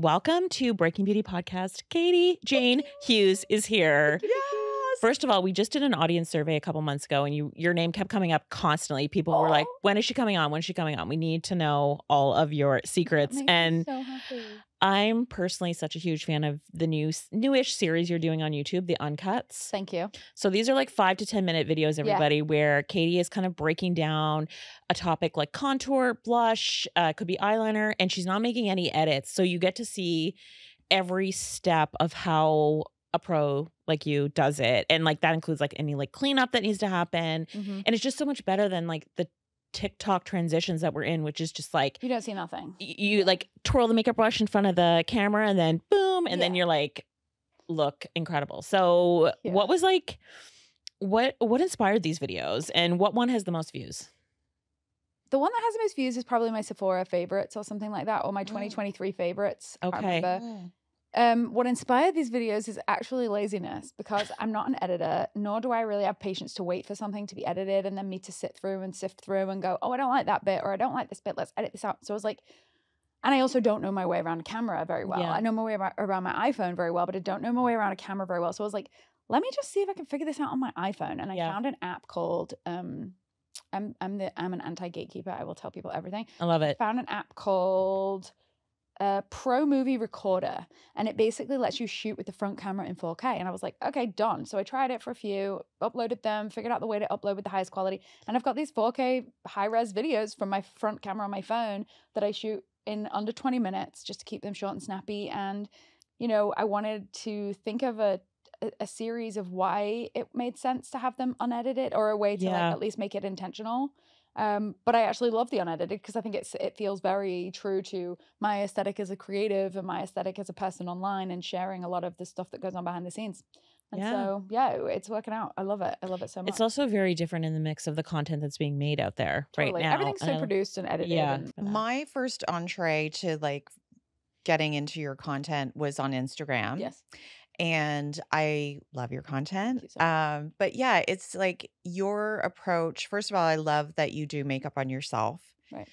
welcome to Breaking Beauty Podcast. Katie Jane Hughes is here. Yes. First of all, we just did an audience survey a couple months ago and your name kept coming up constantly. People were like, when is she coming on? When is she coming on? We need to know all of your secrets. And so happy. I'm personally such a huge fan of the newish series you're doing on YouTube, the Uncuts. Thank you. So these are like 5 to 10 minute videos, everybody, where Katie is kind of breaking down a topic like contour, blush, could be eyeliner, and she's not making any edits. So you get to see every step of how a pro like you does it. And like that includes like any like cleanup that needs to happen. And it's just so much better than like the TikTok transitions that we're in, which is just like you don't see nothing. You like twirl the makeup brush in front of the camera and then boom, and then you're like, look incredible. So what was like, what inspired these videos, and what one has the most views? The one that has the most views is probably my Sephora favorites or something like that, or my 2023 favorites. Okay. What inspired these videos is actually laziness, because I'm not an editor, nor do I really have patience to wait for something to be edited and then me to sit through and sift through and go, oh, I don't like that bit, or I don't like this bit, let's edit this out. So I was like, and I also don't know my way around a camera very well. I know my way around my iPhone very well, but I don't know my way around a camera very well. So I was like, let me just see if I can figure this out on my iPhone. And I found an app called, I'm an anti-gatekeeper. I will tell people everything. I love it. I found an app called Pro Movie Recorder, and it basically lets you shoot with the front camera in 4K. And I was like, okay, done. So I tried it for a few, uploaded them, figured out the way to upload with the highest quality, and I've got these 4K high-res videos from my front camera on my phone that I shoot in under 20 minutes just to keep them short and snappy. And you know, I wanted to think of a series of why it made sense to have them unedited, or a way to like at least make it intentional. But I actually love the unedited because I think it feels very true to my aesthetic as a creative and my aesthetic as a person online, and sharing a lot of the stuff that goes on behind the scenes. And so, it's working out. I love it. I love it so much. It's also very different in the mix of the content that's being made out there right now. Everything's so produced and edited. Yeah. My first entree to like getting into your content was on Instagram. Yes. And I love your content. Thank you so much. But yeah, it's like your approach. First of all, I love that you do makeup on yourself. Right.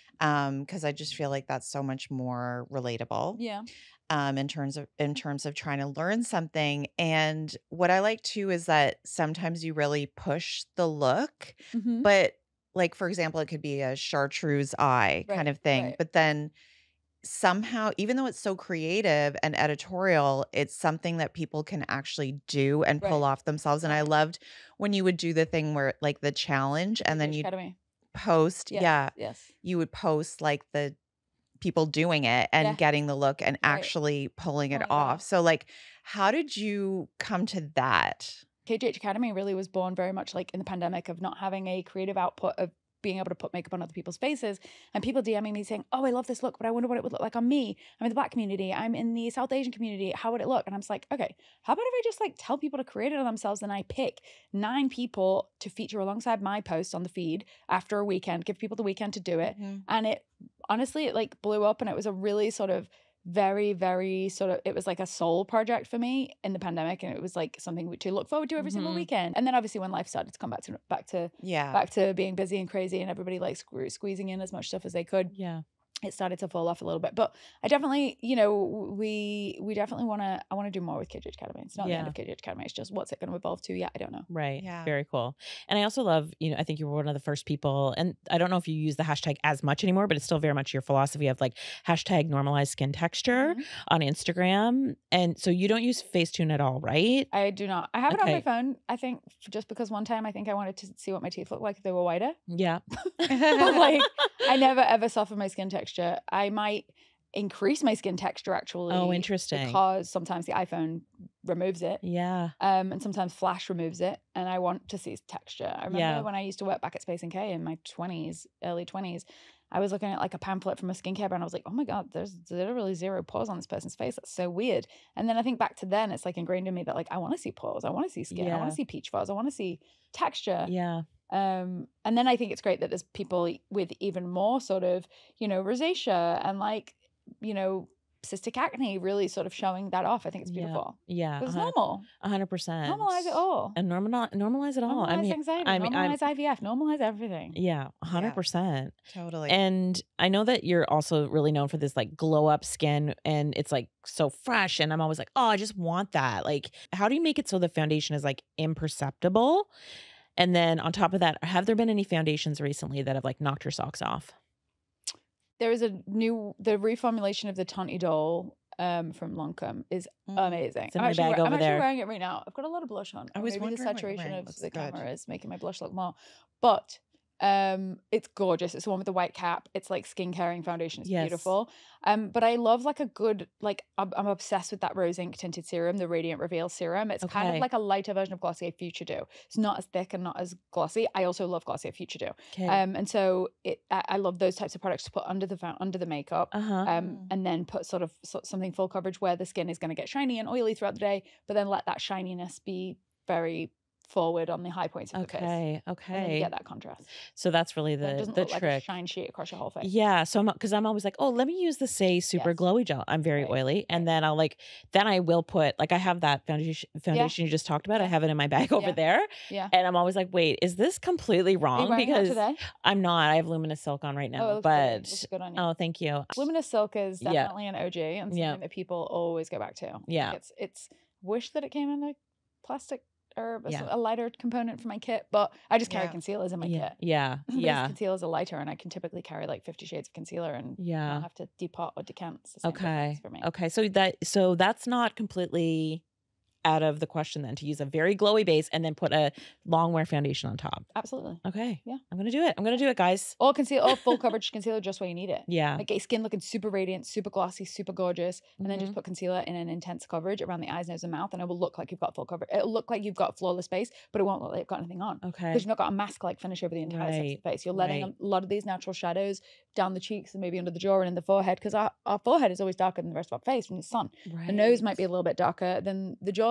Because I just feel like that's so much more relatable. Yeah. In terms of trying to learn something. And what I like too is that sometimes you really push the look, but like, for example, it could be a chartreuse eye kind of thing, but then somehow, even though it's so creative and editorial, it's something that people can actually do and pull off themselves. And I loved when you would do the thing where like the challenge, and then you post, you would post like the people doing it and getting the look and actually pulling it off. So like, how did you come to that? KJH Academy really was born very much like in the pandemic of not having a creative output of being able to put makeup on other people's faces, and people DMing me saying, oh, I love this look, but I wonder what it would look like on me. I'm in the Black community, I'm in the South Asian community, how would it look? And I'm just like, okay, how about if I just like tell people to create it on themselves, and I pick 9 people to feature alongside my post on the feed after a weekend, give people the weekend to do it. And it honestly, it like blew up, and it was a really sort of very, very sort of, it was like a soul project for me in the pandemic, and it was like something to look forward to every single weekend. And then obviously when life started to come back to being busy and crazy, and everybody like squeezing in as much stuff as they could, it started to fall off a little bit. But I definitely, you know, we definitely I want to do more with KJH Academy. It's not the end of KJH Academy. It's just, what's it going to evolve to? Yeah, I don't know. Right. Yeah. Very cool. And I also love, you know, I think you were one of the first people, and I don't know if you use the hashtag as much anymore, but it's still very much your philosophy of like hashtag normalized skin texture on Instagram. And so you don't use Facetune at all, right? I do not. I have it on my phone, I think, just because one time I think I wanted to see what my teeth looked like if they were whiter. Yeah. But like, I never ever soften my skin texture. I might increase my skin texture actually. Oh, interesting. Because sometimes the iPhone removes it. Yeah. And sometimes Flash removes it, and I want to see texture. I remember when I used to work back at Space & K in my 20s, early 20s, I was looking at like a pamphlet from a skincare brand. I was like, oh my God, there's literally 0 pores on this person's face. That's so weird. And then I think back to then, it's like ingrained in me that like, I want to see pores. I want to see skin. I want to see peach fuzz. I want to see texture. Yeah. And then I think it's great that there's people with even more sort of, you know, rosacea and like, you know, cystic acne, really sort of showing that off. I think it's beautiful. Yeah. It's normal. 100%. Normalize it all. And normalize it all. Normalize anxiety. Normalize IVF. Normalize everything. Yeah, 100%. Totally. And I know that you're also really known for this like glow up skin, and it's like so fresh. And I'm always like, oh, I just want that. Like, how do you make it so the foundation is like imperceptible? And then on top of that, have there been any foundations recently that have like knocked your socks off? There is the reformulation of the Tonti Doll from Lancome is amazing. It's in my bag over I'm there. actually wearing it right now. I've got a lot of blush on. I was maybe wondering the what you're saturation wearing. of the Looks camera good. is making my blush look more. But it's gorgeous. It's the one with the white cap. It's like skin-caring foundation. It's beautiful. But I love like a good, like I'm obsessed with that rose ink tinted serum, the Radiant Reveal serum. It's kind of like a lighter version of Glossier Future Dew. It's not as thick and not as glossy. I also love Glossier Future Dew. Okay. And so I love those types of products to put under the makeup. And then put sort of something full coverage where the skin is going to get shiny and oily throughout the day, but then let that shininess be very forward on the high points of the face. Okay. And then you get that contrast. So that's really It doesn't the look trick. like a shine sheet across your whole face. Yeah. So because I'm always like, oh, let me use the Say Super Glowy Gel. I'm very oily. And then then I will put, like I have that foundation you just talked about. I have it in my bag over there. Yeah. And I'm always like, wait, is this completely wrong? Because today? I'm not. I have Luminous Silk on right now. Oh, but looks good on you. Oh, thank you. Luminous Silk is definitely an OG and something that people always go back to. Yeah. Like it's wish that it came in a plastic or a lighter component for my kit, but I just carry concealers in my kit. Yeah. Concealers are lighter, and I can typically carry like 50 shades of concealer and not have to depot or decant. It's the same difference for me. Okay. So that's not completely out of the question then, to use a very glowy base and then put a long wear foundation on top. Absolutely. Okay. Yeah. I'm gonna do it, guys. Or full coverage concealer just where you need it. Yeah. Like skin looking super radiant, super glossy, super gorgeous, and then just put concealer in an intense coverage around the eyes, nose, and mouth, and it will look like you've got full coverage. It'll look like you've got flawless face, but it won't look like you've got anything on. Okay. Because you've not got a mask-like finish over the entire surface of the face. You're letting a lot of these natural shadows down the cheeks and maybe under the jaw and in the forehead, because our forehead is always darker than the rest of our face from the sun. Right. The nose might be a little bit darker than the jawline,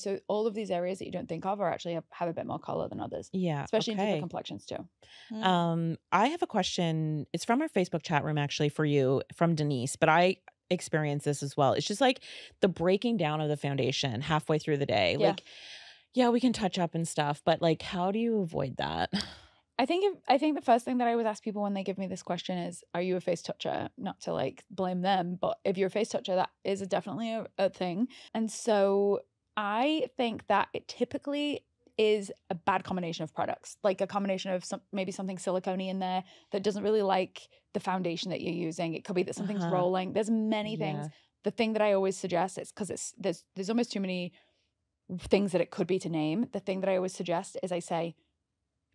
so all of these areas that you don't think of are actually have a bit more color than others. Yeah. Especially in different complexions too. I have a question. It's from our Facebook chat room actually for you, from Denise, but I experienced this as well. It's just like the breaking down of the foundation halfway through the day. Yeah. Like, yeah, we can touch up and stuff, but like, how do you avoid that? I think the first thing that I always ask people when they give me this question is, are you a face toucher? Not to like blame them, but if you're a face toucher, that is definitely a thing. And so I think that it typically is a bad combination of products, like a combination of maybe something silicone-y in there that doesn't really like the foundation that you're using. It could be that something's rolling. There's many things. The thing that I always suggest, it's because there's almost too many things that it could be to name. The thing that I always suggest is I say,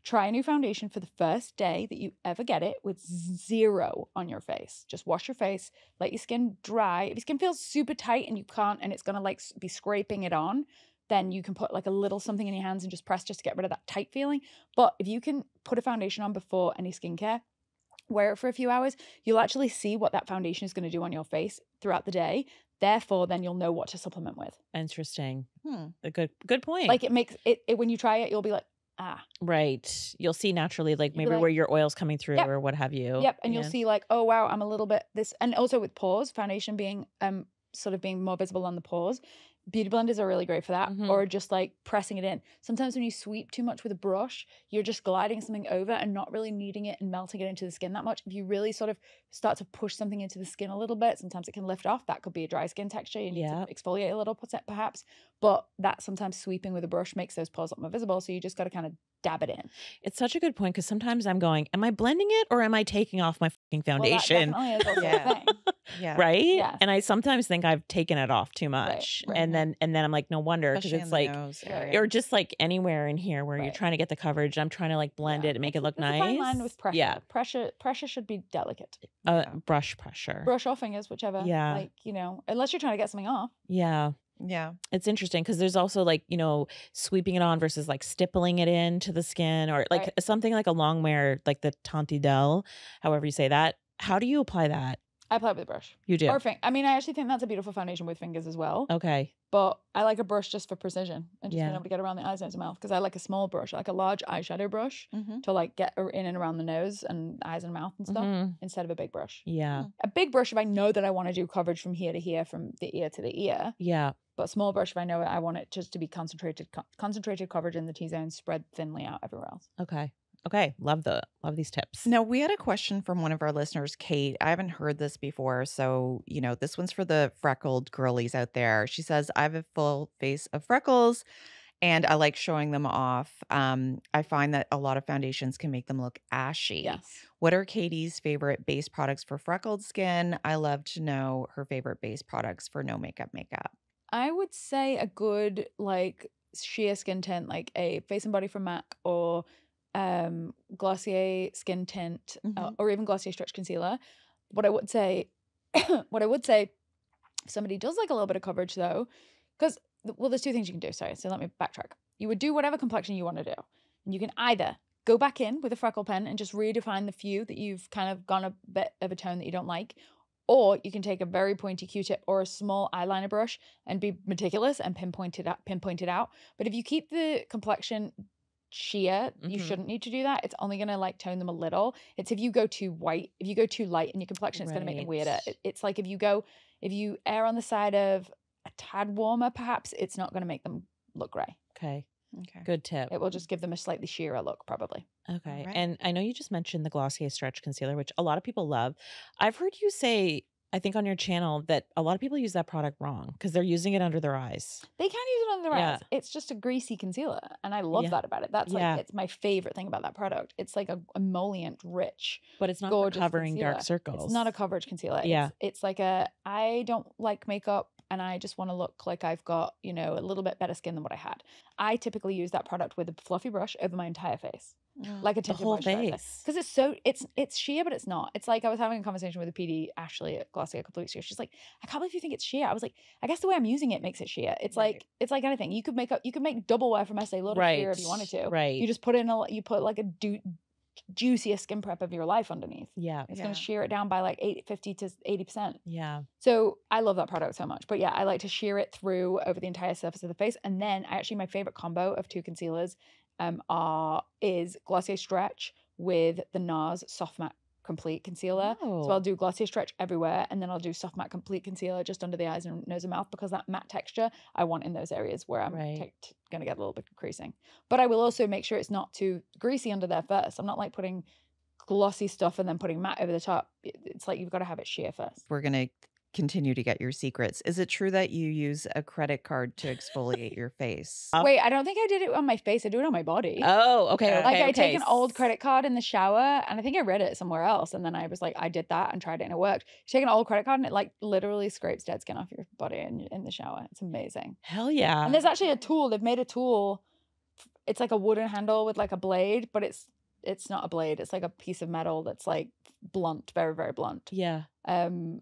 try a new foundation for the first day that you ever get it with 0 on your face. Just wash your face, let your skin dry. If your skin feels super tight and you can't, and it's gonna like be scraping it on, then you can put like a little something in your hands and just press just to get rid of that tight feeling. But if you can put a foundation on before any skincare, wear it for a few hours, you'll actually see what that foundation is gonna do on your face throughout the day. Therefore, then you'll know what to supplement with. Interesting. A good point. Like it makes it when you try it, you'll be like, right. You'll see naturally, like maybe where your oil's coming through or what have you. Yep. And you'll see like, oh wow, I'm a little bit this, and also with pores, foundation being sort of being more visible on the pores. Beauty blenders are really great for that, or just like pressing it in. Sometimes when you sweep too much with a brush, you're just gliding something over and not really kneading it and melting it into the skin that much. If you really sort of start to push something into the skin a little bit, sometimes it can lift off. That could be a dry skin texture. You need to exfoliate a little perhaps, but that sometimes sweeping with a brush makes those pores look more visible. So you just got to kind of dab it in. It's such a good point, because sometimes I'm going, am I blending it or am I taking off my fucking foundation? Well, that definitely is also a thing. Right? Yes. And I sometimes think I've taken it off too much. Right. And then I'm like, no wonder, because it's like, or just like anywhere in here where you're trying to get the coverage. I'm trying to like blend it and make it look nice. A fine line with pressure. Yeah. Pressure should be delicate. Brush pressure. Brush or fingers, whichever. Yeah. Like, unless you're trying to get something off. Yeah. Yeah. It's interesting because there's also like, sweeping it on versus like stippling it into the skin, or like something like a long wear, like the Tonti Doll, however you say that. How do you apply that? I apply it with a brush. You do? Or I actually think that's a beautiful foundation with fingers as well. Okay. But I like a brush just for precision and just Yeah. being able to get around the eyes, nose, and mouth. Because I like a small brush, I like a large eyeshadow brush to like get in and around the nose and eyes and mouth and stuff instead of a big brush. Yeah. A big brush if I know that I want to do coverage from here to here, from the ear to the ear. Yeah. But a small brush if I know I want it just to be concentrated coverage in the T-zone, spread thinly out everywhere else. Okay. Love these tips. Now, we had a question from one of our listeners, Kate. I haven't heard this before. So, this one's for the freckled girlies out there. She says, I have a full face of freckles and I like showing them off. I find that a lot of foundations can make them look ashy. Yes. What are Katie's favorite base products for freckled skin? I love to know her favorite base products for no makeup. I would say a good like sheer skin tint, like a Face and Body from MAC or Glossier skin tint or even Glossier stretch concealer. What I would say if somebody does like a little bit of coverage though, because there's two things you can do. Sorry, so let me backtrack. You would do whatever complexion you want to do, and you can either go back in with a freckle pen and just redefine the few that you've kind of gone a bit of a tone that you don't like, or you can take a very pointy Q-tip or a small eyeliner brush and be meticulous and pinpoint it out. But if you keep the complexion sheer, you shouldn't need to do that. It's only going to like tone them a little. It's if you go too white, if you go too light in your complexion, it's going to make them weirder. It's like if you err on the side of a tad warmer, perhaps it's not going to make them look gray. Okay. Good tip. It will just give them a slightly sheerer look, probably. Okay. Right. And I know you just mentioned the Glossier stretch concealer, which a lot of people love. I've heard you say, I think on your channel, that a lot of people use that product wrong because they're using it under their eyes. They can use it under their eyes. It's just a greasy concealer. And I love that about it. That's like, it's my favorite thing about that product. It's like a emollient, rich, but it's not for covering concealer. dark circles. It's not a coverage concealer. Yeah. It's like I don't like makeup and I just want to look like I've got, a little bit better skin than what I had. I typically use that product with a fluffy brush over my entire face. Like a tinted whole moisturizer. face. Because it's sheer, but it's not. It's like I was having a conversation with a PD, Ashley at Glossier a couple of weeks ago. She's like, I can't believe you think it's sheer. I was like, I guess the way I'm using it makes it sheer. It's like anything. You could make double wear from Estee Lauder sheer if you wanted to. Right. You just put like a juiciest skin prep of your life underneath. Yeah. It's going to shear it down by like 50 to 80%. Yeah. So I love that product so much. But yeah, I like to shear it through over the entire surface of the face. And then my favorite combo of two concealers is Glossier Stretch with the NARS Soft Matte Complete Concealer. So I'll do Glossier Stretch everywhere, and then I'll do Soft Matte Complete Concealer just under the eyes and nose and mouth, because that matte texture I want in those areas where I'm going to get a little bit creasing. But I will also make sure it's not too greasy under there first. I'm not like putting glossy stuff and then putting matte over the top. It's like you've got to have it sheer first. We're going to continue to get your secrets. Is it true that you use a credit card to exfoliate your face? Wait, I don't think I did it on my face. I do it on my body. Oh, okay. I take an old credit card in the shower, and I think I read it somewhere else, and then I was like, I did that and tried it and it worked. You take an old credit card and it like literally scrapes dead skin off your body in the shower. It's amazing. Hell yeah. And there's actually a tool. They've made a tool. It's like a wooden handle with like a blade, but it's not a blade. It's like a piece of metal that's like blunt, very, very blunt. Yeah. And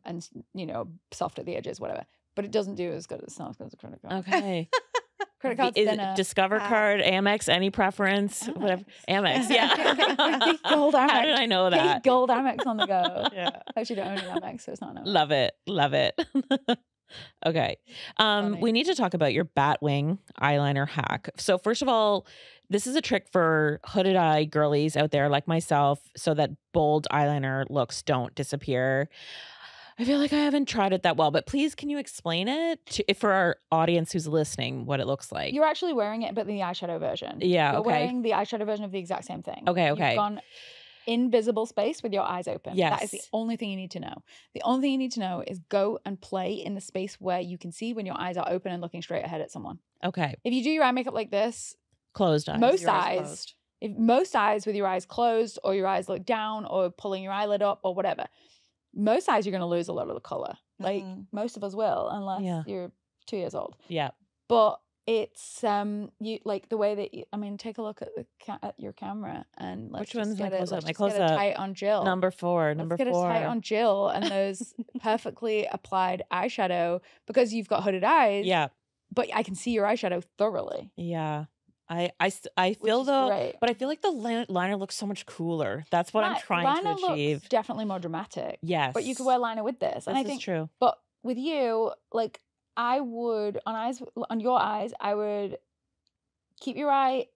soft at the edges, whatever. But it doesn't do as good. It's not as good as a credit card. Okay. Credit card's thinner. Discover card, Amex, any preference? Amex. Whatever. Amex, yeah. Big gold Amex. How did I know that? Big gold Amex on the go. Yeah. I actually don't own an Amex, so it's not an Amex. Love it. Love it. Okay. We need to talk about your batwing eyeliner hack. So first of all, this is a trick for hooded eye girlies out there like myself, so that bold eyeliner looks don't disappear. I feel like I haven't tried it that well, but please, can you explain it for our audience who's listening, what it looks like? You're actually wearing it, but the eyeshadow version. Yeah, You're okay. wearing the eyeshadow version of the exact same thing. Okay. You've gone invisible space with your eyes open. Yes. That is the only thing you need to know. The only thing you need to know is go and play in the space where you can see when your eyes are open and looking straight ahead at someone. Okay. If you do your eye makeup like this, Closed eyes. most eyes with your eyes closed, or your eyes look down, or pulling your eyelid up, or whatever, most eyes you're going to lose a lot of the color. Like most of us will, unless you're 2 years old. Yeah. But it's you like the way that take a look at your camera, and let's Which one's my close up? My close close up. Tight on Jill. Number 4. Let's get it tight on Jill and those perfectly applied eyeshadow, because you've got hooded eyes. Yeah. But I can see your eyeshadow thoroughly. Yeah. I feel though, great. but I feel like the liner looks so much cooler. That's what I'm trying liner to achieve. Looks definitely more dramatic. Yes. But you could wear liner with this. And I think true. But with you, like, I would, on your eyes, I would keep your eye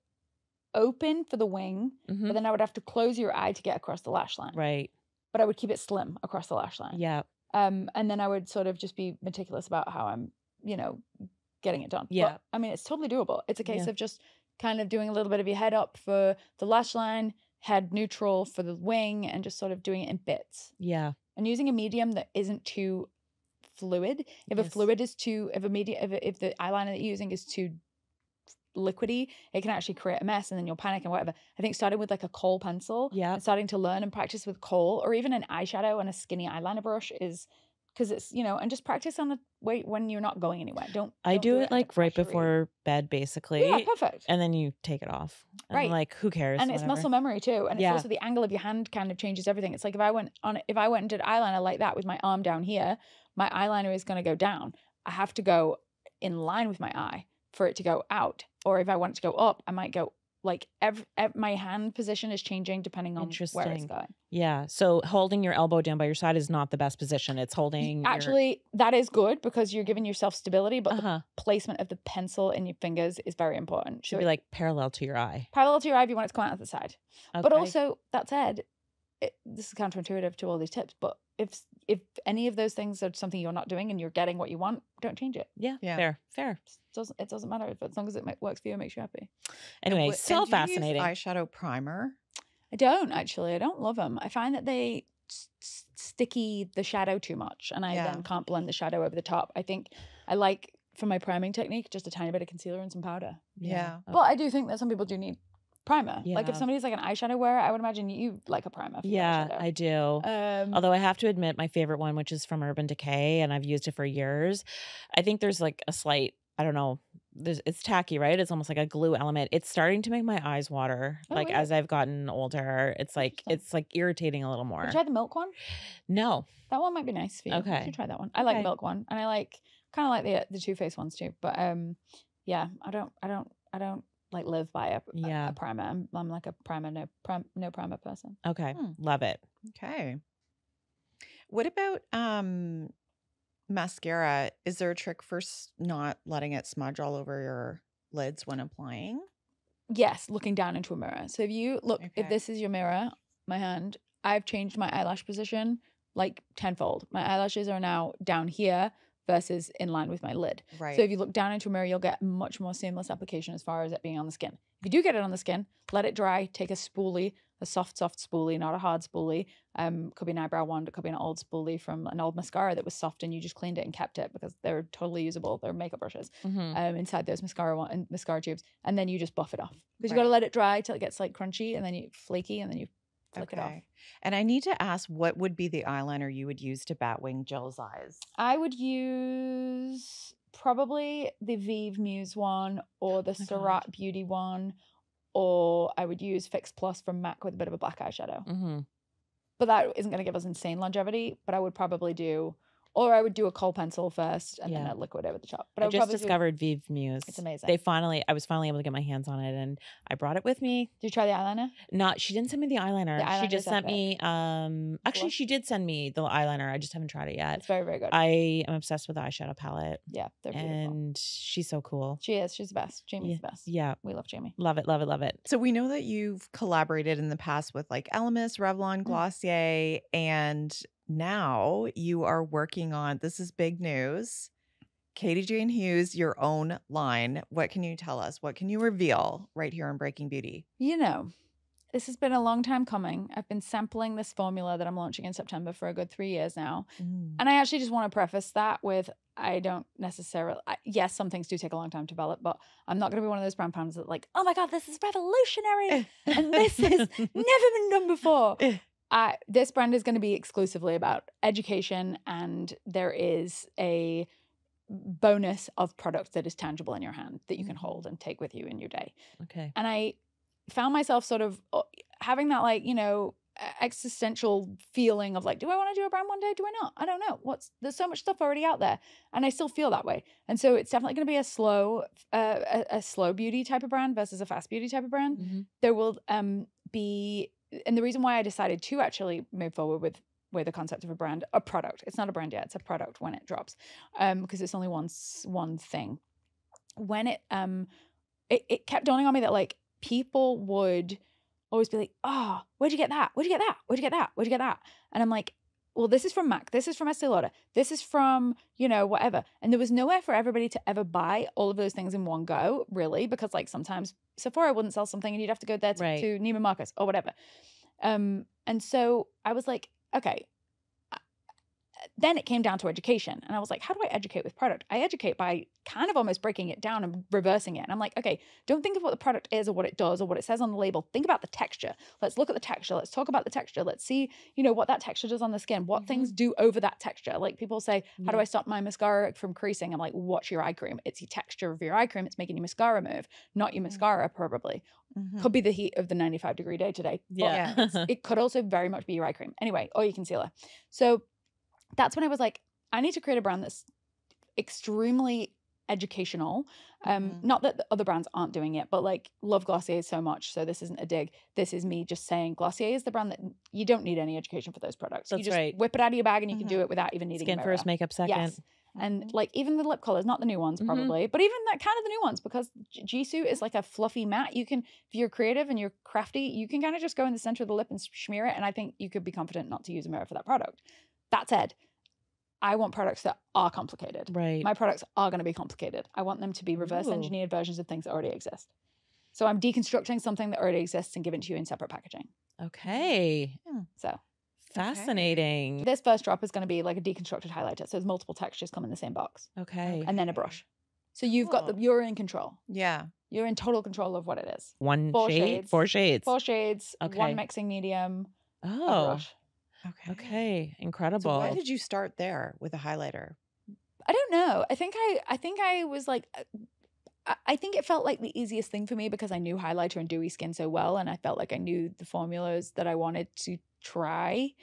open for the wing, but then I would have to close your eye to get across the lash line. Right. But I would keep it slim across the lash line. Yeah. And then I would sort of just be meticulous about how I'm, getting it done. Yeah. But, I mean, it's totally doable. It's a case of just kind of doing a little bit of your head up for the lash line, head neutral for the wing, and just sort of doing it in bits. Yeah. And using a medium that isn't too fluid. If a fluid is too, if the eyeliner that you're using is too liquidy, it can actually create a mess and then you'll panic and whatever. I think starting with like a kohl pencil and starting to learn and practice with kohl, or even an eyeshadow and a skinny eyeliner brush, is because it's, and just practice on the way when you're not going anywhere. I do it like right before bed, basically. Yeah, perfect. And then you take it off. And right. Like, who cares? And it's muscle memory too. And it's also the angle of your hand kind of changes everything. It's like if I went and did eyeliner like that with my arm down here, my eyeliner is going to go down. I have to go in line with my eye for it to go out. Or if I want it to go up, I might go like my hand position is changing depending on where it's going. Yeah. So holding your elbow down by your side is not the best position. It's holding. Actually, that is good because you're giving yourself stability, but the placement of the pencil in your fingers is very important. Should be like parallel to your eye. Parallel to your eye if you want it to come out of the side. Okay. But also, that said, this is counterintuitive to all these tips, but if any of those things are something you're not doing and you're getting what you want, don't change it. Yeah. Fair. It doesn't matter as long as it works for you and makes you happy. Anyway, so fascinating. Do you use eyeshadow primer? I don't actually. I don't love them. I find that they sticky the shadow too much, and I then can't blend the shadow over the top. I think I like, for my priming technique, just a tiny bit of concealer and some powder. Yeah. But I do think that some people do need primer. Like if somebody's like an eyeshadow wearer, I would imagine you like a primer for your eyeshadow. I do. Although I have to admit my favorite one, which is from Urban Decay, and I've used it for years. I think there's like a slight, I don't know, it's tacky, right? It's almost like a glue element. It's starting to make my eyes water. Like as I've gotten older, it's like irritating a little more. Have you tried the milk one? No. That one might be nice for you. Okay. You should try that one. I like the milk one, and I kind of like the Too Faced ones too. But yeah, I don't like live by a primer. I'm like a primer, no primer person. Okay. Love it. Okay. What about mascara? Is there a trick for not letting it smudge all over your lids when applying? Yes, looking down into a mirror. So if you look, if this is your mirror, my hand, I've changed my eyelash position like tenfold. My eyelashes are now down here versus in line with my lid. Right. So if you look down into a mirror, you'll get much more seamless application as far as it being on the skin. If you do get it on the skin, let it dry, take a spoolie, a soft spoolie, not a hard spoolie. Could be an eyebrow wand, it could be an old spoolie from an old mascara that was soft and you just cleaned it and kept it because they're totally usable. They're makeup brushes inside those mascara tubes. And then you just buff it off. Because you got to let it dry till it gets like crunchy and then you flaky and then you flick it off. And I need to ask, what would be the eyeliner you would use to batwing Jill's eyes? I would use probably the Vive Muse one or the Surratt Beauty one, or I would use Fix Plus from MAC with a bit of a black eyeshadow. But that isn't going to give us insane longevity, but I would probably do... Or I would do a kohl pencil first and then a liquid over the top. But I just discovered Vive Muse. It's amazing. I was finally able to get my hands on it and I brought it with me. Did you try the eyeliner? She didn't send me the eyeliner. She just sent me, actually she did send me the eyeliner. I just haven't tried it yet. It's very, very good. I am obsessed with the eyeshadow palette. Yeah, they're beautiful. And she's so cool. She is. She's the best. Jamie's the best. Yeah. We love Jamie. Love it, love it, love it. So we know that you've collaborated in the past with like Elemis, Revlon, Glossier, and now you are working on, this is big news, KJH and Hughes, your own line. What can you tell us? What can you reveal right here on Breaking Beauty? This has been a long time coming. I've been sampling this formula that I'm launching in September for a good 3 years now. And I actually just want to preface that with, I don't necessarily, yes, some things do take a long time to develop, but I'm not going to be one of those brand pounds that like, oh my God, this is revolutionary. And this has never been done before. This brand is going to be exclusively about education, and there is a bonus of product that is tangible in your hand that you can hold and take with you in your day. Okay. And I found myself sort of having that like, existential feeling of like, do I want to do a brand one day? Do I not? I don't know. There's so much stuff already out there, and I still feel that way. And so it's definitely going to be a slow beauty type of brand versus a fast beauty type of brand. There will be... And the reason why I decided to actually move forward with with the concept of a brand, a product. It's not a brand yet. It's a product when it drops, because it's only one thing. When it kept dawning on me that like people would always be like, oh, where'd you get that? Where'd you get that? Where'd you get that? Where'd you get that? And I'm like, well, this is from MAC. This is from Estee Lauder. This is from, you know, whatever. And there was nowhere for everybody to ever buy all of those things in one go, really, because like sometimes Sephora wouldn't sell something and you'd have to go there to Neiman Marcus or whatever. And so I was like, okay. Then it came down to education. And I was like, how do I educate with product? I educate by kind of almost breaking it down and reversing it. And I'm like, okay, don't think of what the product is or what it does or what it says on the label. Think about the texture. Let's look at the texture. Let's talk about the texture. Let's see, you know, what that texture does on the skin, what things do over that texture. Like people say, how do I stop my mascara from creasing? I'm like, what's your eye cream? It's the texture of your eye cream. It's making your mascara move, not your mascara probably. Could be the heat of the 95-degree day today. Yeah. It could also very much be your eye cream. Anyway, or your concealer. So that's when I was like, I need to create a brand that's extremely educational. Not that the other brands aren't doing it, but like love Glossier so much. So this isn't a dig. This is me just saying Glossier is the brand that you don't need any education for those products. That's you just right. whip it out of your bag and you can do it without even needing Skin a mirror. first, makeup second. Yes. And like even the lip colors, not the new ones probably, but even that kind of the new ones, because Jisoo is like a fluffy matte. You can, if you're creative and you're crafty, you can kind of just go in the center of the lip and smear it. And I think you could be confident not to use a mirror for that product. That said, I want products that are complicated. Right. My products are going to be complicated. I want them to be reverse engineered versions of things that already exist. So I'm deconstructing something that already exists and giving it to you in separate packaging. Okay. So fascinating. This first drop is going to be like a deconstructed highlighter. So there's multiple textures come in the same box. Okay. And then a brush. So you've got you're in control. Yeah. You're in total control of what it is. Four shades. 4 shades. Okay. One mixing medium. A Oh. brush. Okay. Incredible. So why did you start there with a highlighter? I don't know. I think I was like, I think it felt like the easiest thing for me because I knew highlighter and dewy skin so well, and I felt like I knew the formulas that I wanted to try.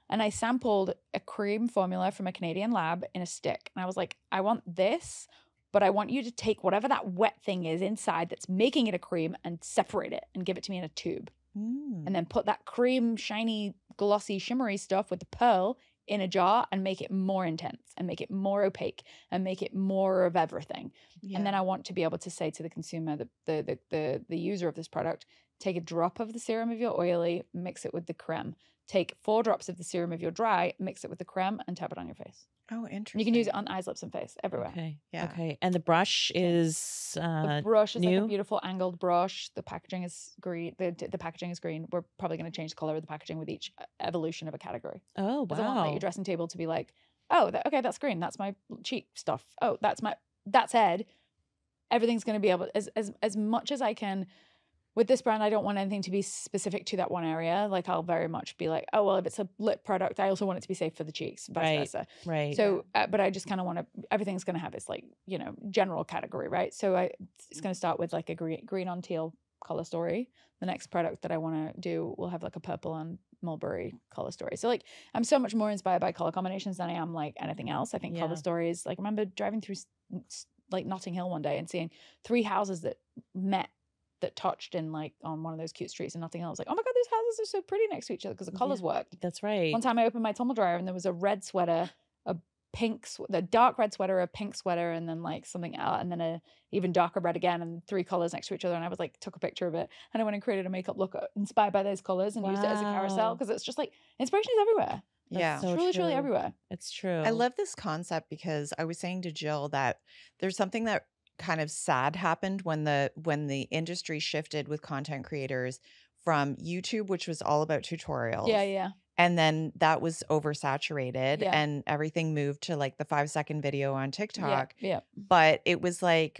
And I sampled a cream formula from a Canadian lab in a stick, and I was like, I want this, but I want you to take whatever that wet thing is inside that's making it a cream and separate it and give it to me in a tube. And then put that cream, shiny, glossy, shimmery stuff with the pearl in a jar and make it more intense and make it more opaque and make it more of everything. Yeah. And then I want to be able to say to the consumer, the user of this product, take a drop of the serum of your oily, mix it with the creme. Take 4 drops of the serum of your dry, mix it with the creme, and tap it on your face. Oh, interesting. You can use it on eyes, lips, and face, everywhere. Okay. Yeah. Okay. And the brush is the brush is new? like a beautiful angled brush. The packaging is green. The packaging is green. We're probably going to change the color of the packaging with each evolution of a category. Oh, wow. I don't want like your dressing table to be like, oh, okay, that's green. That's my cheek stuff. Oh, that said, everything's going to be able, as much as I can. With this brand, I don't want anything to be specific to that one area. Like I'll very much be like, oh, well, if it's a lip product, I also want it to be safe for the cheeks, vice versa. Right. So, but I just kind of want to, everything's going to have its like, you know, general category, right? So it's going to start with like a green on teal color story. The next product that I want to do will have like a purple on mulberry color story. So like, I'm so much more inspired by color combinations than I am like anything else. I think color stories, like I remember driving through like Notting Hill one day and seeing 3 houses that touched in like on one of those cute streets and nothing else. Like, oh my God, those houses are so pretty next to each other because the colors worked. That's right. One time I opened my tumble dryer and there was a red sweater, a pink, the dark red sweater, a pink sweater, and then like something else, and then a even darker red again, and 3 colors next to each other. And I was like, took a picture of it, and I went and created a makeup look inspired by those colors and used it as a carousel because it's just like inspiration is everywhere. Yeah, so truly everywhere. It's true. I love this concept because I was saying to Jill that there's something that kind of sad happened when the industry shifted with content creators from YouTube, which was all about tutorials. Yeah. And then that was oversaturated and everything moved to like the 5-second video on TikTok. Yeah. But it was like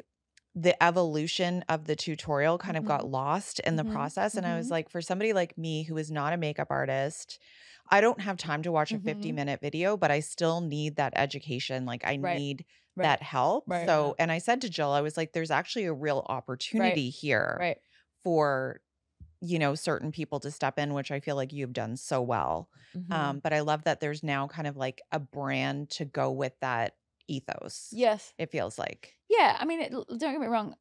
the evolution of the tutorial kind of got lost in the process. And I was like, for somebody like me who is not a makeup artist, I don't have time to watch a 50-minute video, but I still need that education. Like I need that help. So, and I said to Jill, I was like, there's actually a real opportunity here for, you know, certain people to step in, which I feel like you've done so well. But I love that there's now kind of like a brand to go with that ethos. Yes. It feels like. Yeah, I mean, don't get me wrong.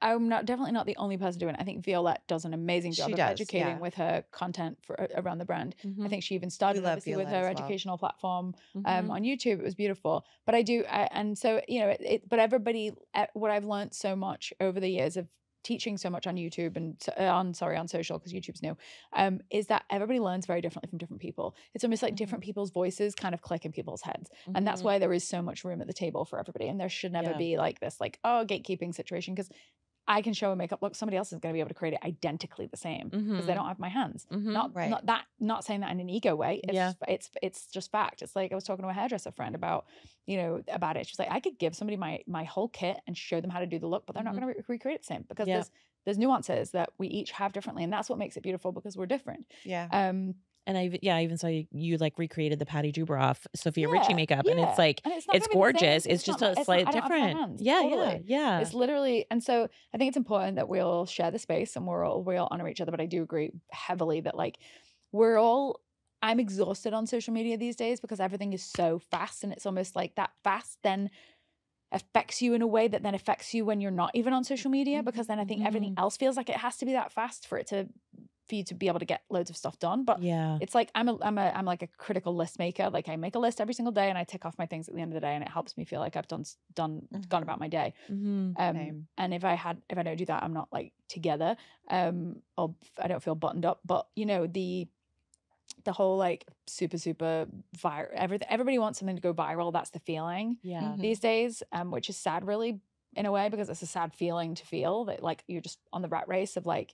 I'm definitely not the only person doing it. I think Violette does an amazing job of educating with her content around the brand. I think she even started obviously with her educational platform on YouTube. It was beautiful. But and so, you know, but everybody, what I've learned so much over the years of teaching so much on YouTube and on social, because YouTube's new, is that everybody learns very differently from different people. It's almost like different people's voices kind of click in people's heads. And that's why there is so much room at the table for everybody. And there should never be like this, like, oh, gatekeeping situation, because I can show a makeup look, somebody else is going to be able to create it identically the same because they don't have my hands. Not saying that in an ego way. It's just fact. It's like I was talking to a hairdresser friend about it. She's like, I could give somebody my whole kit and show them how to do the look, but they're not going to recreate it the same because there's nuances that we each have differently, and that's what makes it beautiful because we're different. And I even saw you like recreated the Patty Duberoff Sophia Richie makeup, and it's like it's gorgeous. It's just a slight different. Yeah. It's literally, and so I think it's important that we'll share the space and we'll honor each other. But I do agree heavily that like I'm exhausted on social media these days because everything is so fast, and it's almost like that fast then affects you in a way that then affects you when you're not even on social media, because then I think everything else feels like it has to be that fast for you to be able to get loads of stuff done. But it's like I'm like a critical list maker. Like I make a list every single day and I tick off my things at the end of the day, and it helps me feel like I've gone about my day. And if I don't do that, I'm not like together, or I don't feel buttoned up. But the whole like super viral, everybody wants something to go viral. That's the feeling these days, which is sad really in a way, because it's a sad feeling to feel that like you're just on the rat race of like,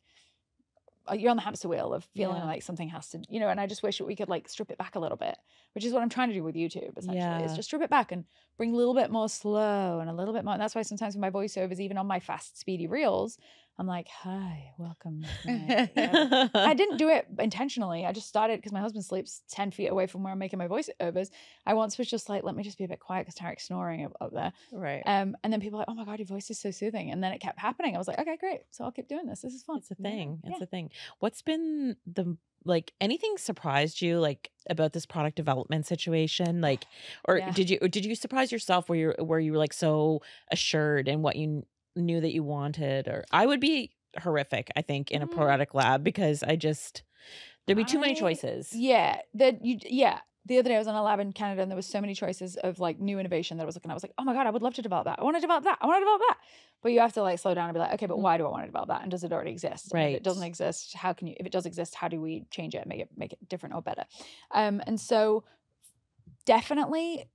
you're on the hamster wheel of feeling like something has to, and I just wish that we could like strip it back a little bit, which is what I'm trying to do with YouTube essentially. It's just strip it back and bring a little bit more slow and a little bit more. And that's why sometimes with my voiceovers, even on my fast, speedy reels, I'm like, hi, welcome. I didn't do it intentionally. I just started because my husband sleeps 10 feet away from where I'm making my voiceovers. I once was just like, let me just be a bit quiet because Tarek's snoring up there. Right. And then people are like, oh my God, your voice is so soothing. And then it kept happening. I was like, okay, great. So I'll keep doing this. This is fun. It's a thing. It's a thing. What's been anything surprised you like about this product development situation? Like, or did you surprise yourself where you were like so assured in what you knew that you wanted? Or I would be horrific, I think, in a product lab because there'd be too many choices. The other day I was on a lab in Canada and there was so many choices of like new innovation that I was looking at. I was like, oh my God, I would love to develop that. I want to develop that. I want to develop that. But you have to like slow down and be like, okay, but why do I want to develop that? And does it already exist? Right. And if it doesn't exist, if it does exist, how do we change it and make it different or better? And so definitely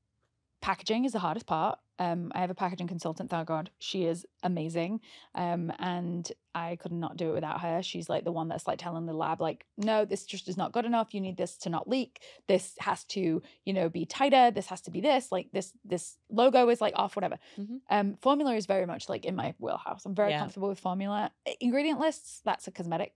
packaging is the hardest part. I have a packaging consultant, thank God. She is amazing. And I could not do it without her. She's like the one that's like telling the lab, like, no, this just is not good enough. You need this to not leak. This has to, be tighter. This has to be this, like this logo is like off, whatever. Formula is very much like in my wheelhouse. I'm very comfortable with formula. Ingredient lists, that's a cosmetic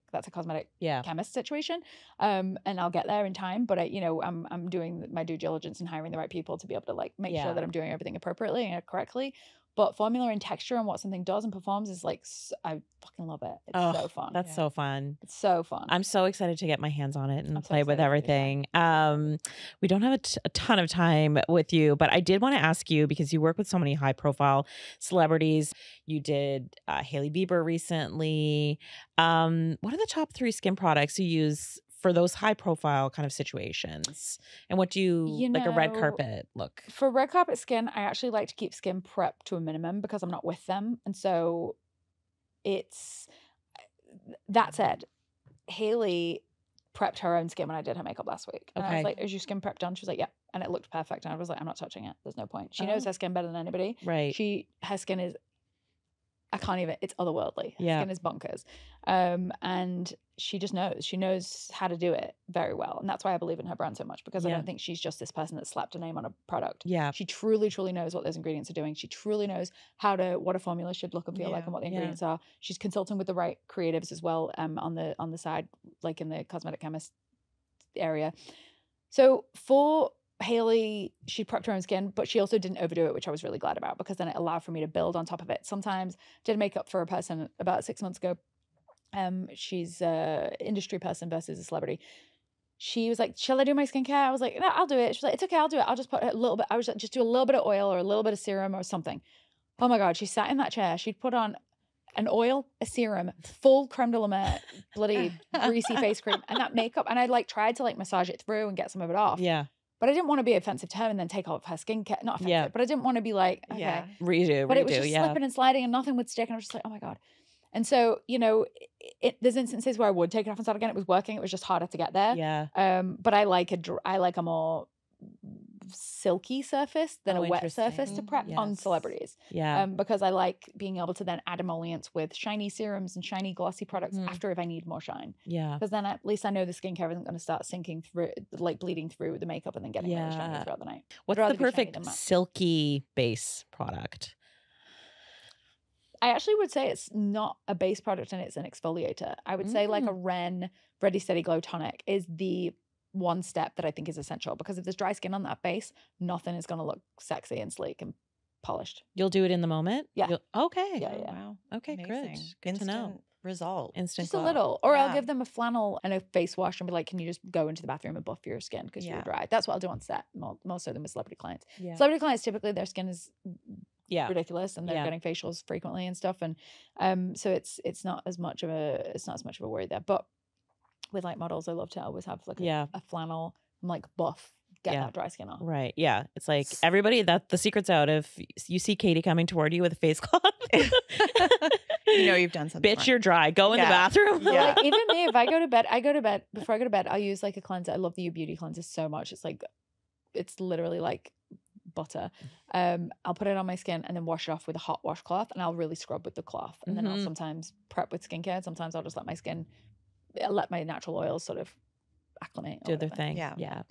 chemist situation. And I'll get there in time, but I'm doing my due diligence and hiring the right people to be able to like make sure that I'm doing everything appropriately and correctly. But formula and texture and what something does and performs is like, I fucking love it. It's so fun. That's so fun. It's so fun. I'm so excited to get my hands on it and play with everything. We don't have a ton of time with you, but I did want to ask you, because you work with so many high profile celebrities. You did Hailey Bieber recently. What are the top 3 skin products you use for those high profile kind of situations? And what do you like a red carpet look? For red carpet skin, I actually like to keep skin prep to a minimum because I'm not with them. And so that said, Hailey prepped her own skin when I did her makeup last week. And I was like, is your skin prep done? She was like, yeah. And it looked perfect. And I was like, I'm not touching it. There's no point. She knows her skin better than anybody. Right. Her skin is, I can't even, it's otherworldly. Her skin is bonkers. And she just knows. She knows how to do it very well. And that's why I believe in her brand so much, because I don't think she's just this person that slapped a name on a product. Yeah. She truly, truly knows what those ingredients are doing. She truly knows what a formula should look and feel like and what the ingredients are. She's consulting with the right creatives as well, on the side, like in the cosmetic chemist area. So for Hailey, she prepped her own skin, but she also didn't overdo it, which I was really glad about, because then it allowed for me to build on top of it. Sometimes did makeup for a person about 6 months ago. She's an industry person versus a celebrity. she was like, shall I do my skincare? I was like, no, I'll do it. She's like, it's okay, I'll do it. I'll just put a little bit. I was like, just do a little bit of oil or a little bit of serum or something. Oh my God, she sat in that chair. She'd put on an oil, a serum, full creme de la mer, bloody greasy face cream, and that makeup. And I like tried to like massage it through and get some of it off. Yeah. But I didn't want to be offensive to her and then take off her skincare. Not offensive, but I didn't want to be like, okay. Redo, it was just slipping and sliding and nothing would stick. And I was just like, oh my God. And so, you know, there's instances where I would take it off and start again. It was working. It was just harder to get there. Yeah. But I like a more silky surface than a wet surface to prep on celebrities. Yeah. Because I like being able to then add emollients with shiny serums and shiny glossy products after if I need more shine. Yeah. Because then at least I know the skincare isn't going to start sinking through, like bleeding through the makeup and then getting really shiny throughout the night. What's the perfect silky base product? I actually would say it's not a base product and it's an exfoliator. I would say like a Ren Ready Steady Glow Tonic is the one step that I think is essential, because if there's dry skin on that base, nothing is going to look sexy and sleek and polished. You'll do it in the moment? Yeah. Okay. Yeah. Wow. Okay, Amazing. Good to know. Result. Instant just glow. a little. Or I'll give them a flannel and a face wash and be like, can you just go into the bathroom and buff your skin because you're dry? That's what I'll do on set, more so than with celebrity clients. Yeah. Celebrity clients, typically their skin is ridiculous and they're getting facials frequently and stuff. And so it's not as much of a worry there. But with like models, I love to always have like a flannel and like buff, get that dry skin off. Right. Yeah. It's like everybody, that the secret's out. If you see Katie coming toward you with a face cloth, you know you've done something. Bitch, you're dry. Go in the bathroom. Yeah. Like, even me, if I go to bed, before I go to bed, I'll use like a cleanser. I love the U Beauty cleanser so much. It's literally like butter. I'll put it on my skin and then wash it off with a hot washcloth, and I'll really scrub with the cloth. And then I'll sometimes prep with skincare. Sometimes I'll just let my natural oils sort of acclimate. Do their thing. Yeah.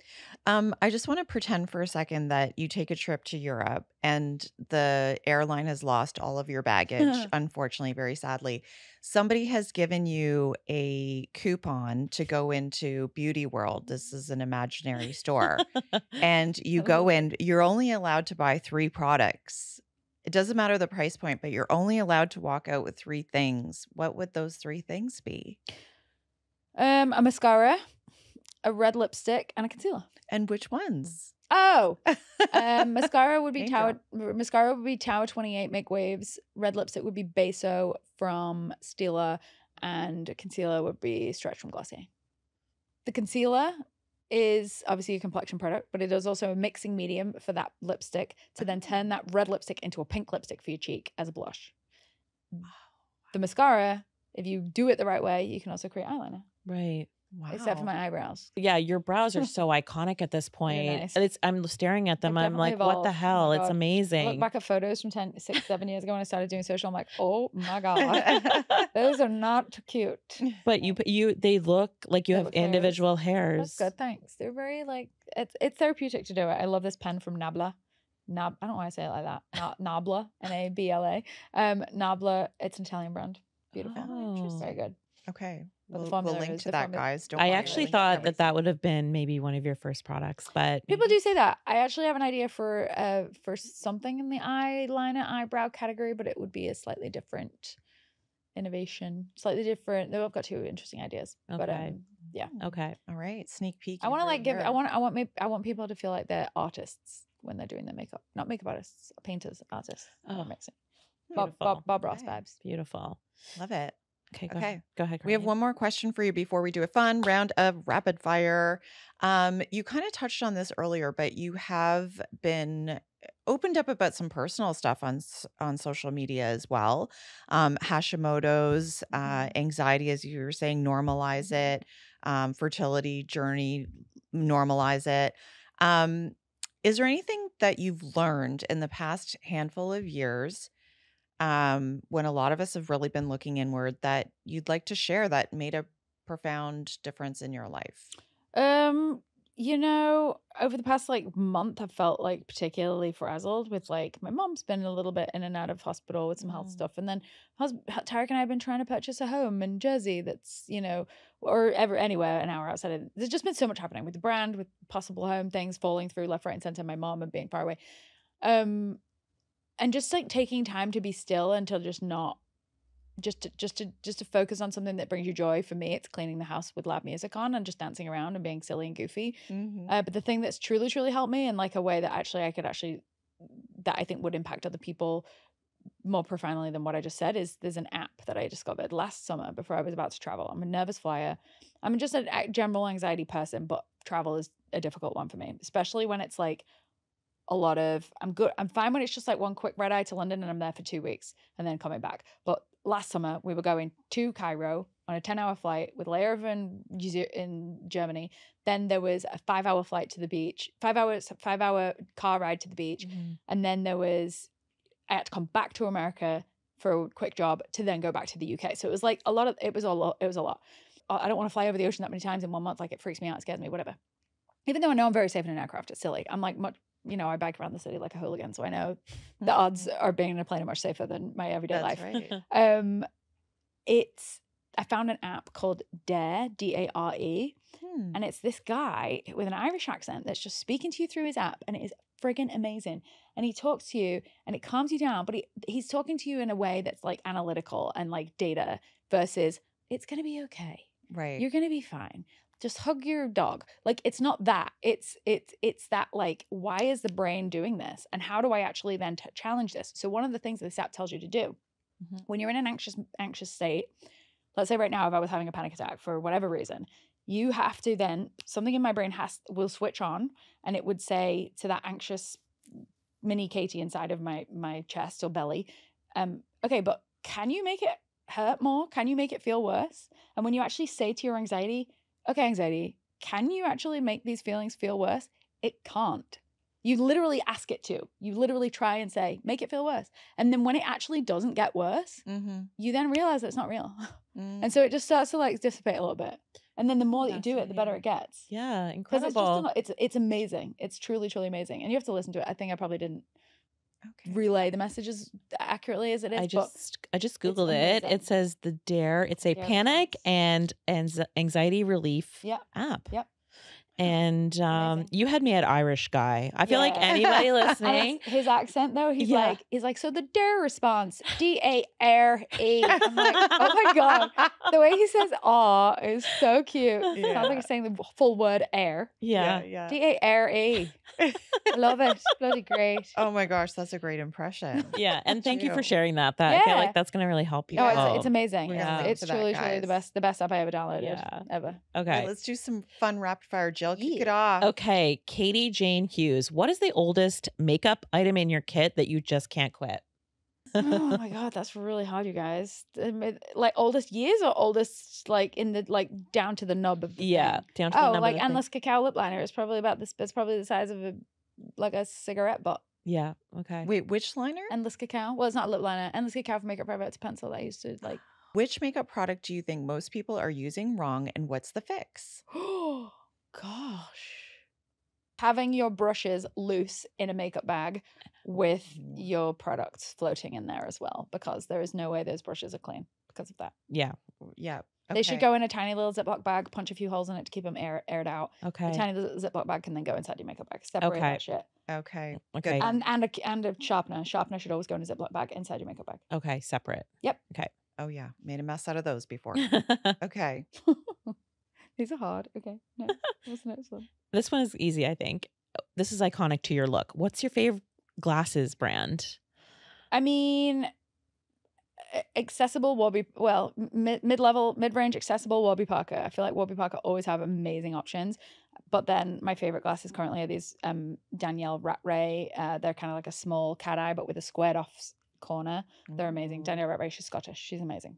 I just want to pretend for a second that you take a trip to Europe and the airline has lost all of your baggage, unfortunately, very sadly. Somebody has given you a coupon to go into Beauty World. This is an imaginary store. And you go in, you're only allowed to buy 3 products. It doesn't matter the price point, but you're only allowed to walk out with 3 things. What would those 3 things be? A mascara, a red lipstick, and a concealer. And which ones? Oh, mascara would be Tower 28 Make Waves. Red lipstick would be Beso from Stila, and concealer would be Stretch from Glossier. The concealer is obviously a complexion product, but it is also a mixing medium for that lipstick to then turn that red lipstick into a pink lipstick for your cheek as a blush. The mascara, if you do it the right way, you can also create eyeliner. Right. Wow. Except for my eyebrows. Yeah, your brows are so iconic at this point. Nice. I'm staring at them. I'm like, evolved. What the hell? Oh, it's amazing. I look back at photos from 6, 7 years ago when I started doing social. I'm like, oh my God, those are not cute. But they look like you have individual hairs. That's good, thanks. They're very it's therapeutic to do it. I love this pen from Nabla. I don't know why I say it like that. Nabla, Nabla. Nabla. It's an Italian brand. Beautiful. Oh, very good. Okay. We'll link to that, guys. I actually thought that would have been maybe one of your first products, but people do say that. I actually have an idea for something in the eyeliner eyebrow category, but it would be a slightly different innovation, slightly different. Though I've got 2 interesting ideas. Okay. But yeah. Okay. All right. Sneak peek. I want to I want people to feel like they're artists when they're doing their makeup, not makeup artists, painters, artists. Oh, mixing. Bob Ross vibes. Beautiful. Love it. Okay. Go ahead. We have one more question for you before we do a fun round of rapid fire. You kind of touched on this earlier, but you have been opened up about some personal stuff on social media as well. Hashimotos, anxiety, as you were saying, normalize it. Fertility journey, normalize it. Is there anything that you've learned in the past handful of years, when a lot of us have really been looking inward, that you'd like to share that made a profound difference in your life? Over the past month, I've felt particularly frazzled with my mom's been a little bit in and out of hospital with some health stuff. And then Tarek and I have been trying to purchase a home in Jersey that's, or anywhere an hour outside of, there's just been so much happening with the brand, with possible home things falling through left, right, and center, my mom and being far away. And just taking time to be still and to just not just to focus on something that brings you joy. For me, it's cleaning the house with loud music on and just dancing around and being silly and goofy. But the thing that's truly helped me in like a way that that I think would impact other people more profoundly than what I just said is there's an app that I discovered last summer before I was about to travel. I'm a nervous flyer. I'm just a general anxiety person, but travel is a difficult one for me, especially when it's like a lot of, I'm fine when it's just like one quick red eye to London and I'm there for 2 weeks and then coming back. But last summer we were going to Cairo on a 10-hour flight with Leia in Germany. Then there was a 5-hour flight to the beach, 5-hour car ride to the beach. And then I had to come back to America for a quick job to then go back to the UK. So it was like it was a lot. I don't want to fly over the ocean that many times in 1 month. Like it freaks me out, it scares me, whatever. Even though I know I'm very safe in an aircraft, it's silly. I'm like I bike around the city like a hooligan, so I know the odds are being in a plane are much safer than my everyday life. Right. I found an app called Dare, Dare, and it's this guy with an Irish accent that's just speaking to you through his app, and it is friggin' amazing. And he talks to you and it calms you down, but he's talking to you in a way that's like analytical and like data versus it's gonna be okay. Right. You're gonna be fine. Just hug your dog. Like it's not that. It's that like, why is the brain doing this? And how do I actually then challenge this? So one of the things that this app tells you to do when you're in an anxious state, let's say right now, if I was having a panic attack for whatever reason, you have to then, something in my brain will switch on and it would say to that anxious mini Katie inside of my chest or belly, okay, but can you make it hurt more? Can you make it feel worse? And when you actually say to your anxiety, okay, anxiety, can you actually make these feelings feel worse? It can't. You literally ask it to. You literally try and say, make it feel worse. And then when it actually doesn't get worse, you then realize that it's not real. And so it just starts to like dissipate a little bit. And then the more that you do it, the better it gets. Yeah, incredible. It's amazing. It's truly amazing. And you have to listen to it. I think I probably didn't relay the messages accurately as it is. I just Googled it. It says the Dare. It's a panic and anxiety relief app. Yep. And you had me at Irish guy. I feel like anybody listening. His accent though, he's like, so the Dare response, D-A-R-E. I'm like, oh my God. The way he says aw is so cute. It sounds like he's saying the full word air. Yeah. D-A-R-E. Love it. Bloody great. Oh my gosh, that's a great impression. Yeah. And thank you for sharing that. I feel like that's gonna really help you. Oh, it's amazing. Yeah. It's truly the best app I ever downloaded. Ever. Okay. Well, let's do some fun rapid fire. Jill, kick it off. Okay. Katie Jane Hughes, what is the oldest makeup item in your kit that you just can't quit? Oh my God, that's really hard, you guys. Like oldest years or oldest like in the like down to the nub of the down to the nub. Oh, like endless cacao lip liner. It's probably about this. It's probably the size of a cigarette butt. Yeah. Okay. Wait, which liner? Endless cacao. Well, it's not lip liner. Endless cacao for makeup products pencil that I used to like. Which makeup product do you think most people are using wrong, and what's the fix? Oh gosh. Having your brushes loose in a makeup bag with your products floating in there as well, because there is no way those brushes are clean because of that. Yeah. Yeah. They should go in a tiny little Ziploc bag, punch a few holes in it to keep them aired out. Okay. The tiny little Ziploc bag can then go inside your makeup bag. Separate that shit. Okay. Okay. And a sharpener. Sharpener should always go in a Ziploc bag inside your makeup bag. Okay. Separate. Yep. Okay. Oh yeah. Made a mess out of those before. Okay. These are hard. Okay. No. What's the next one? This one is easy, I think. This is iconic to your look. What's your favorite glasses brand? I mean, accessible Warby, well, mid-level, mid-range accessible Warby Parker. I feel like Warby Parker always have amazing options. But then my favorite glasses currently are these Danielle Rattray. They're kind of like a small cat eye, but with a squared off corner. They're amazing. Danielle Rattray, she's Scottish. She's amazing.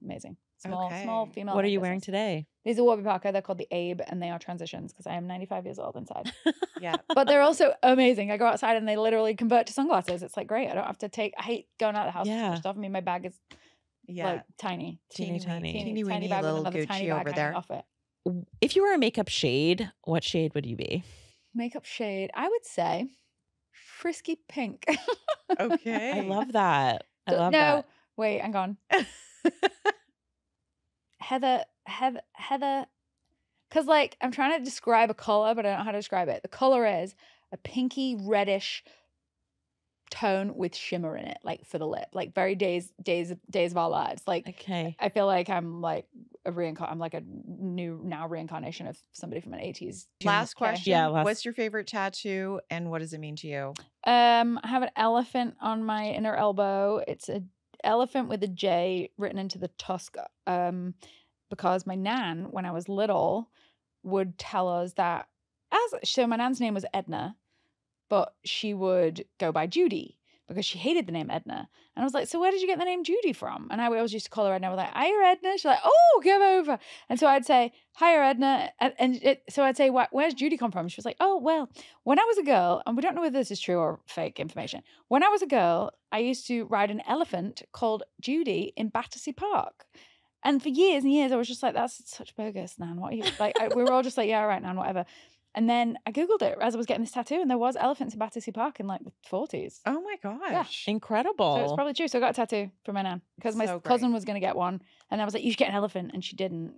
Small female. What are you wearing today? These are Warby Parker. They're called the Abe, and they are transitions because I am 95 years old inside. Yeah. But they're also amazing. I go outside and they literally convert to sunglasses. It's like great. I don't have to I hate going out of the house with stuff. I mean, my bag is like tiny. Teeny bag little with another Gucci tiny bag over there. off it. If you were a makeup shade, what shade would you be? Makeup shade, I would say frisky pink. Okay. I love that. No, wait, hang on. Heather, because like I'm trying to describe a color, but I don't know how to describe it. The color is a pinky reddish tone with shimmer in it, like for the lip, like very days of our lives. Like, Okay. I feel like I'm like I'm like a new reincarnation of somebody from an 80s. Last question. Yeah, What's your favorite tattoo and what does it mean to you? I have an elephant on my inner elbow. It's an elephant with a J written into the tusk. Because my nan, when I was little, would tell us that so my nan's name was Edna, but she would go by Judy because she hated the name Edna. And I was like, so where did you get the name Judy from? And I always used to call her Edna. I was like, hiya, Edna. She's like, oh, come over. And so I'd say, hiya, Edna. So I'd say, where's Judy come from? She was like, oh, well, when I was a girl, and we don't know whether this is true or fake information. When I was a girl, I used to ride an elephant called Judy in Battersea Park. And for years and years, I was just like, that's such bogus, Nan. What are you like? We were all just like, yeah, all right, Nan, whatever. And then I Googled it as I was getting this tattoo, and there was elephants in Battersea Park in like the 40s. Oh my gosh. Yeah. Incredible. So it's probably true. So I got a tattoo from my nan because my cousin was going to get one. And I was like, you should get an elephant. And she didn't.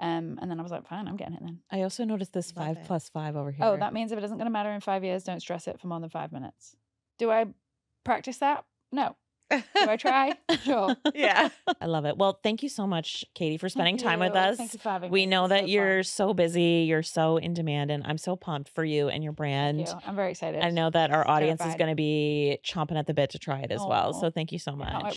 And then I was like, fine, I'm getting it then. I also noticed this 5+5 over here. Oh, that means if it isn't going to matter in 5 years, don't stress it for more than 5 minutes. Do I practice that? No. Do I try? Sure. Yeah. I love it. Well, thank you so much, Katie, for spending time with us. Thank you for having me. We know that you're so busy, you're so in demand, and I'm so pumped for you and your brand. Thank you. I'm very excited. I know that our audience is going to be chomping at the bit to try it as well. So thank you so much.